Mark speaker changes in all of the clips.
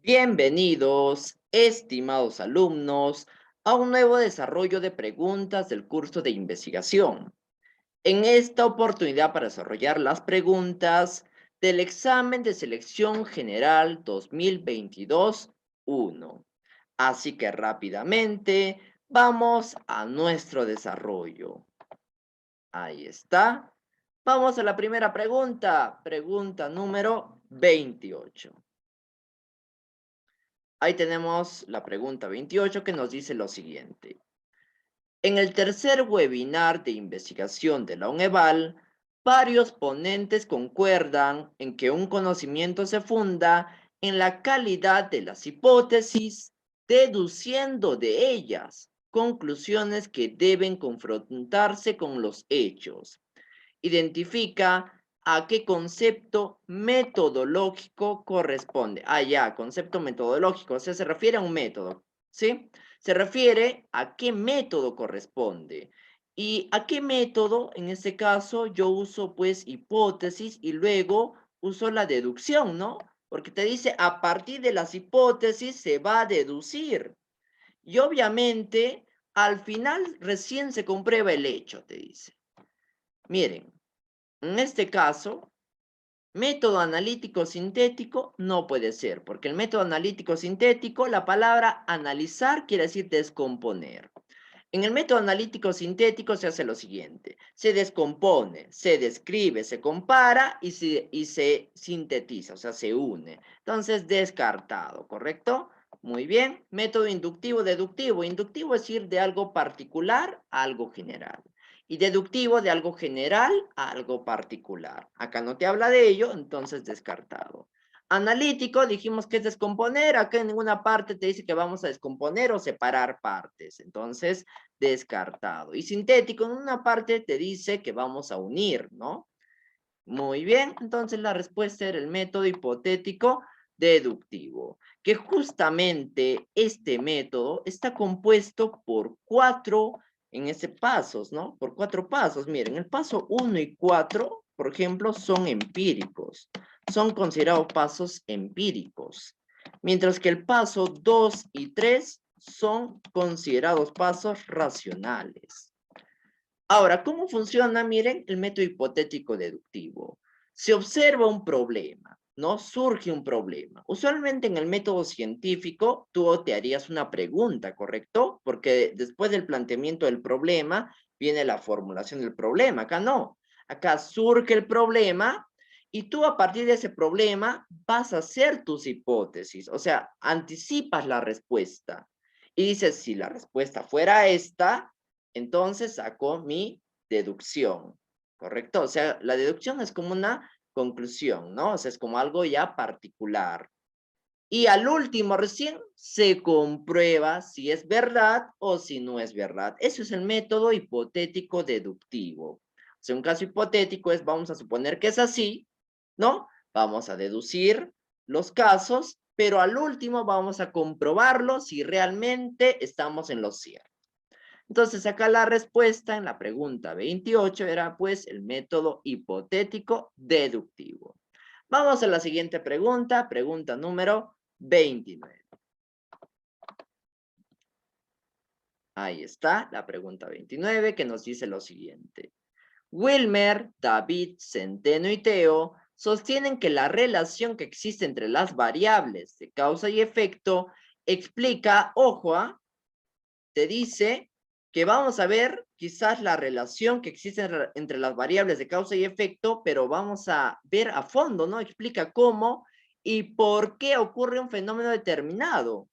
Speaker 1: Bienvenidos, estimados alumnos, a un nuevo desarrollo de preguntas del curso de investigación. En esta oportunidad para desarrollar las preguntas del examen de selección general 2022-1. Así que rápidamente vamos a nuestro desarrollo. Ahí está. Vamos a la primera pregunta, pregunta número 28. Ahí tenemos la pregunta 28 que nos dice lo siguiente. En el tercer webinar de investigación de la UNEVAL, varios ponentes concuerdan en que un conocimiento se funda en la calidad de las hipótesis, deduciendo de ellas conclusiones que deben confrontarse con los hechos. Identifica a qué concepto metodológico corresponde. Ah, ya, concepto metodológico, o sea, se refiere a un método, ¿sí? Se refiere a qué método corresponde. ¿Y a qué método? En este caso, yo uso pues hipótesis y luego uso la deducción, ¿no? Porque te dice, a partir de las hipótesis se va a deducir. Y obviamente, al final recién se comprueba el hecho, te dice. Miren, en este caso, método analítico sintético no puede ser, porque el método analítico sintético, la palabra analizar quiere decir descomponer. En el método analítico sintético se hace lo siguiente: se descompone, se describe, se compara y se sintetiza, o sea, se une. Entonces, descartado, ¿correcto? Muy bien. Método inductivo, deductivo. Inductivo es ir de algo particular a algo general. Y deductivo de algo general a algo particular. Acá no te habla de ello, entonces descartado. Analítico, dijimos que es descomponer. Acá en ninguna parte te dice que vamos a descomponer o separar partes. Entonces, descartado. Y sintético, en una parte te dice que vamos a unir, ¿no? Muy bien, entonces la respuesta era el método hipotético deductivo, que justamente este método está compuesto por pasos, ¿no? Por 4 pasos. Miren, el paso 1 y 4, por ejemplo, son empíricos. Son considerados pasos empíricos. Mientras que el paso 2 y 3 son considerados pasos racionales. Ahora, ¿cómo funciona? Miren, el método hipotético deductivo. Se observa un problema, ¿no? Surge un problema. Usualmente en el método científico, tú te harías una pregunta, ¿correcto? Porque después del planteamiento del problema, viene la formulación del problema. Acá no. Acá surge el problema y tú a partir de ese problema vas a hacer tus hipótesis. O sea, anticipas la respuesta. Y dices, si la respuesta fuera esta, entonces saco mi deducción, ¿correcto? O sea, la deducción es como una conclusión, ¿no? O sea, es como algo ya particular. Y al último recién se comprueba si es verdad o si no es verdad. Eso es el método hipotético deductivo. O sea, un caso hipotético es, vamos a suponer que es así, ¿no? Vamos a deducir los casos, pero al último vamos a comprobarlo si realmente estamos en lo cierto. Entonces, acá la respuesta en la pregunta 28 era pues el método hipotético deductivo. Vamos a la siguiente pregunta, pregunta número 29. Ahí está la pregunta 29 que nos dice lo siguiente. Wilmer, David, Centeno y Teo sostienen que la relación que existe entre las variables de causa y efecto explica, ojo, te dice que vamos a ver quizás la relación que existe entre las variables de causa y efecto, pero vamos a ver a fondo, ¿no? Explica cómo y por qué ocurre un fenómeno determinado.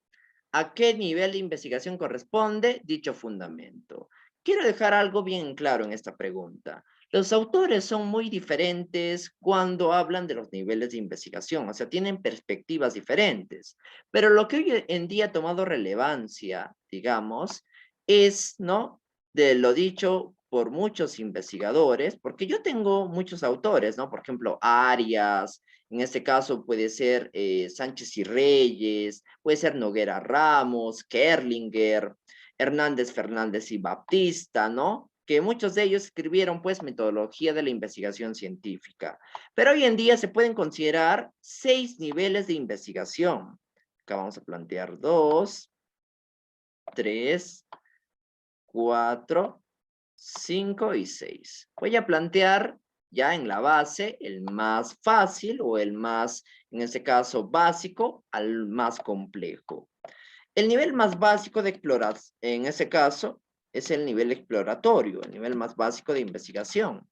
Speaker 1: ¿A qué nivel de investigación corresponde dicho fundamento? Quiero dejar algo bien claro en esta pregunta. Los autores son muy diferentes cuando hablan de los niveles de investigación, o sea, tienen perspectivas diferentes. Pero lo que hoy en día ha tomado relevancia, digamos, es, ¿no? De lo dicho por muchos investigadores, porque yo tengo muchos autores, ¿no? Por ejemplo, Arias, en este caso puede ser Sánchez y Reyes, puede ser Noguera Ramos, Kerlinger, Hernández Fernández y Baptista, ¿no? Que muchos de ellos escribieron pues metodología de la investigación científica. Pero hoy en día se pueden considerar 6 niveles de investigación. Acá vamos a plantear 2, 3, 4, 5 y 6. Voy a plantear ya en la base el más fácil o el más, en este caso, básico al más complejo. El nivel más básico de exploración, en ese caso, es el nivel exploratorio, el nivel más básico de investigación.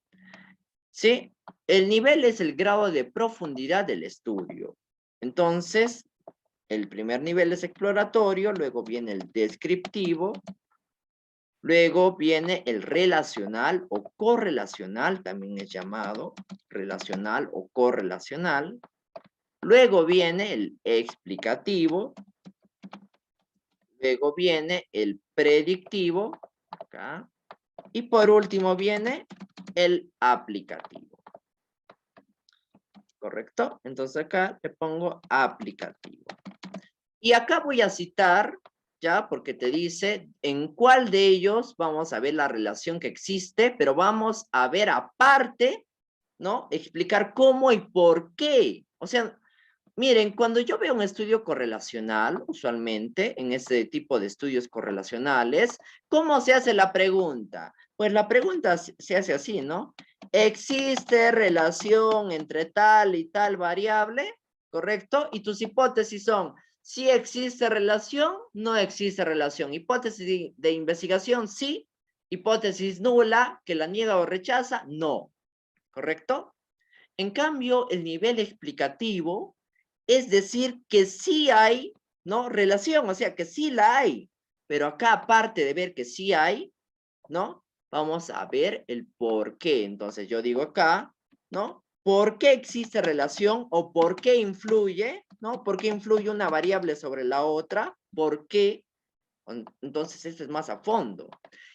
Speaker 1: ¿Sí? El nivel es el grado de profundidad del estudio. Entonces, el primer nivel es exploratorio, luego viene el descriptivo, luego viene el relacional o correlacional, también es llamado relacional o correlacional. Luego viene el explicativo. Luego viene el predictivo. Acá. Y por último viene el aplicativo. ¿Correcto? Entonces acá le pongo aplicativo. Y acá voy a citar, ¿ya? Porque te dice en cuál de ellos vamos a ver la relación que existe, pero vamos a ver aparte, ¿no? Explicar cómo y por qué. O sea, miren, cuando yo veo un estudio correlacional, usualmente, en este tipo de estudios correlacionales, ¿cómo se hace la pregunta? Pues la pregunta se hace así, ¿no? ¿Existe relación entre tal y tal variable? ¿Correcto? Y tus hipótesis son, si existe relación, no existe relación. Hipótesis de investigación, sí. Hipótesis nula, que la niega o rechaza, no. ¿Correcto? En cambio, el nivel explicativo es decir que sí hay, ¿no? Relación, o sea, que sí la hay. Pero acá, aparte de ver que sí hay, ¿no? Vamos a ver el por qué. Entonces, yo digo acá, ¿no? ¿Por qué existe relación o por qué influye, ¿no? ¿Por qué influye una variable sobre la otra? ¿Por qué? Entonces, esto es más a fondo.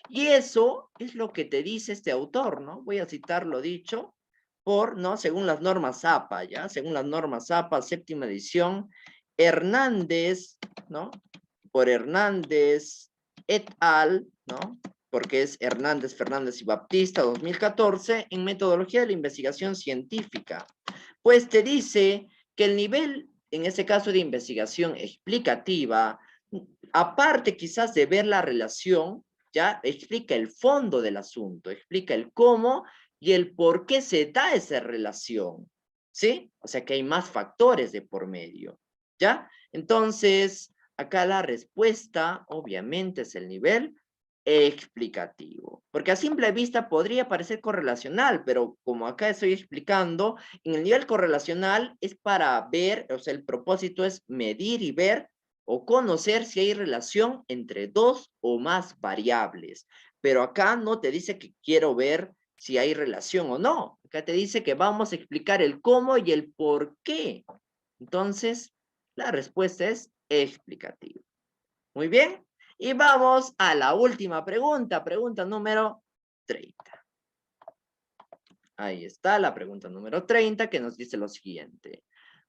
Speaker 1: Y eso es lo que te dice este autor, ¿no? Voy a citar lo dicho por, ¿no? Según las normas APA, ¿ya? Según las normas APA, séptima edición, Hernández, ¿no? Por Hernández et al, ¿no? Porque es Hernández, Fernández y Baptista, 2014, en metodología de la investigación científica. Pues te dice que el nivel, en este caso de investigación explicativa, aparte quizás de ver la relación, ya explica el fondo del asunto, explica el cómo y el por qué se da esa relación, ¿sí? O sea que hay más factores de por medio, ¿ya? Entonces, acá la respuesta, obviamente, es el nivel explicativo, porque a simple vista podría parecer correlacional, pero como acá estoy explicando, en el nivel correlacional es para ver, o sea, el propósito es medir y ver o conocer si hay relación entre dos o más variables. Pero acá no te dice que quiero ver si hay relación o no. Acá te dice que vamos a explicar el cómo y el por qué. Entonces, la respuesta es explicativa. Muy bien. Y vamos a la última pregunta, pregunta número 30. Ahí está la pregunta número 30 que nos dice lo siguiente.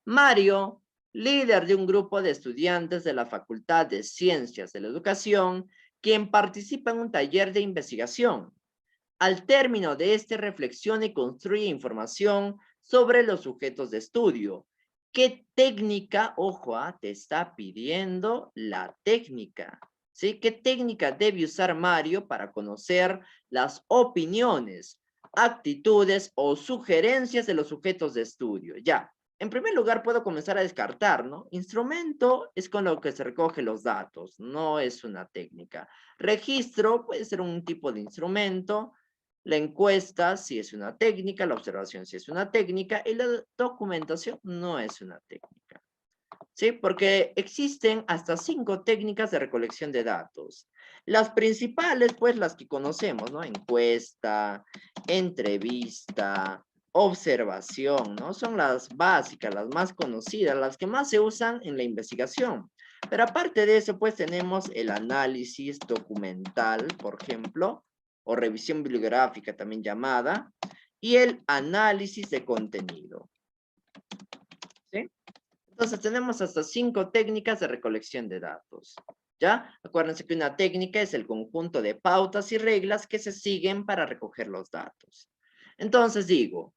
Speaker 1: Mario, líder de un grupo de estudiantes de la Facultad de Ciencias de la Educación, quien participa en un taller de investigación. Al término de este reflexiona y construye información sobre los sujetos de estudio. ¿Qué técnica, ojo, te está pidiendo la técnica? ¿Sí? ¿Qué técnica debe usar Mario para conocer las opiniones, actitudes o sugerencias de los sujetos de estudio? Ya, en primer lugar puedo comenzar a descartar, ¿no? Instrumento es con lo que se recogen los datos, no es una técnica. Registro puede ser un tipo de instrumento. La encuesta sí es una técnica, la observación sí es una técnica y la documentación no es una técnica. ¿Sí? Porque existen hasta 5 técnicas de recolección de datos. Las principales, pues las que conocemos, ¿no? Encuesta, entrevista, observación, ¿no? Son las básicas, las más conocidas, las que más se usan en la investigación. Pero aparte de eso, pues tenemos el análisis documental, por ejemplo, o revisión bibliográfica también llamada, y el análisis de contenido. ¿Sí? Entonces tenemos hasta 5 técnicas de recolección de datos. ¿Ya? Acuérdense que una técnica es el conjunto de pautas y reglas que se siguen para recoger los datos. Entonces digo,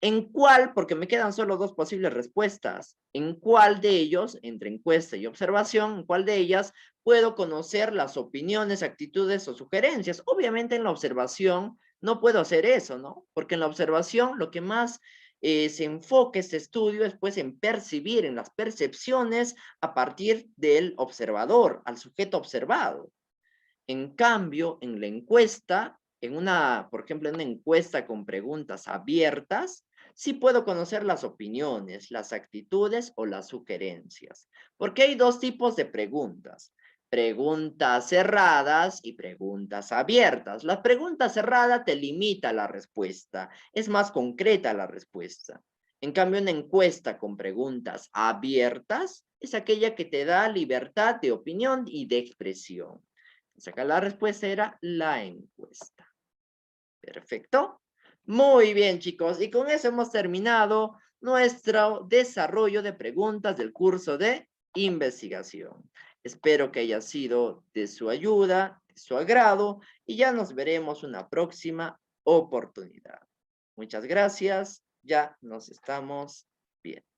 Speaker 1: ¿En cuál? Porque me quedan solo dos posibles respuestas. ¿En cuál de ellos, entre encuesta y observación, en cuál de ellas puedo conocer las opiniones, actitudes o sugerencias? Obviamente en la observación no puedo hacer eso, ¿no? Porque en la observación lo que más se enfoca este estudio es pues en percibir, en las percepciones a partir del observador, al sujeto observado. En cambio, en la encuesta, por ejemplo, en una encuesta con preguntas abiertas, sí puedo conocer las opiniones, las actitudes o las sugerencias. Porque hay dos tipos de preguntas. Preguntas cerradas y preguntas abiertas. La pregunta cerrada te limita la respuesta, es más concreta la respuesta. En cambio, una encuesta con preguntas abiertas es aquella que te da libertad de opinión y de expresión. Acá la respuesta era la encuesta. Perfecto. Muy bien, chicos. Y con eso hemos terminado nuestro desarrollo de preguntas del curso de investigación. Espero que haya sido de su ayuda, de su agrado, y ya nos veremos una próxima oportunidad. Muchas gracias. Ya nos estamos viendo.